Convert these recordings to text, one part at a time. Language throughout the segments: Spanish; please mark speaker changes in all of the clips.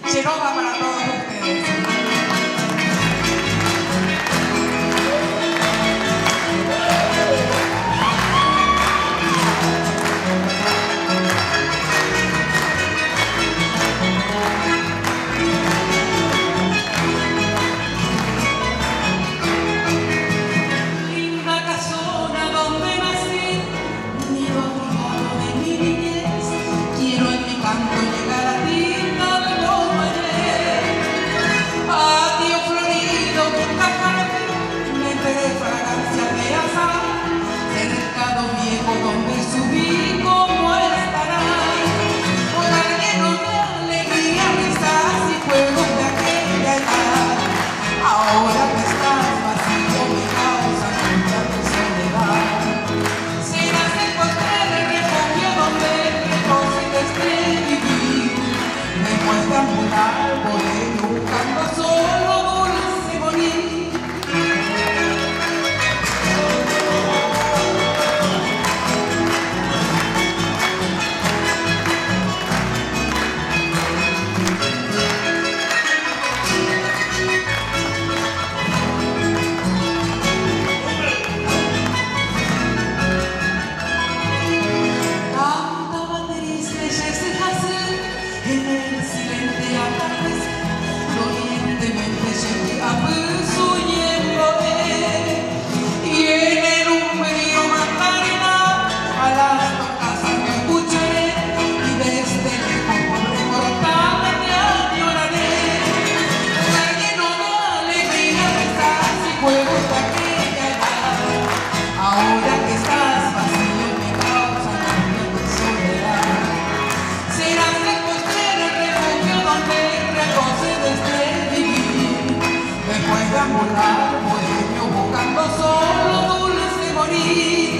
Speaker 1: Cherova para todos ustedes.
Speaker 2: Linda casona donde nací, nido abrigado de mi niñez, quiero en mi canto llegar a ti. Patio florido, jardín, de fragancia de azar, cercado viejo donde subí, como estarás, hogar lleno de alegría, risas y juegos de aquella edad. Ahora que estás vacío me causa mucha soledad. Serás encontrar el refugio donde reposes de vivir, después de ambular por ello buscando solo dulce morir. Cantaba triste ese jazmín en el silente atardecer, dolientemente llegué a y en el umbrío mandarina a las casas me escucharé y desde lejos pobre mortal te añoraré. Hogar lleno de alegría, risas y juegos de aquella edad. Ahora que estás vacío me causa mucha soledad. Serás el postrero refugio donde reposes de vivir, después de ambular por ello buscando solo dulce morir.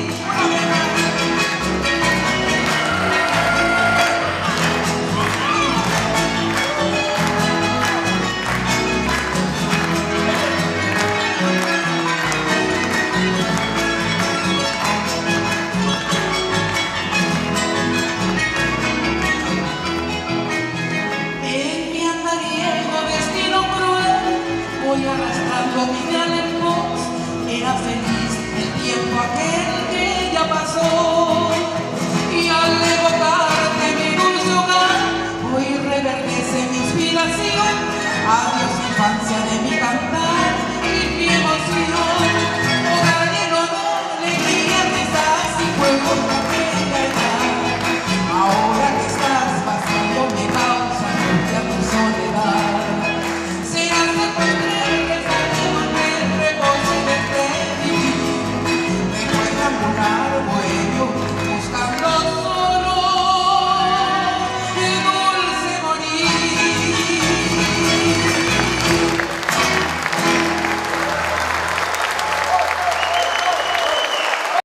Speaker 2: En mi andariego destino cruel voy arrastrando mi ideal en pos. Era feliz el tiempo aquel que ya pasó, y al evocarte mi dulce hogar hoy reverdece mi inspiración. Adiós infancia de mi cantar.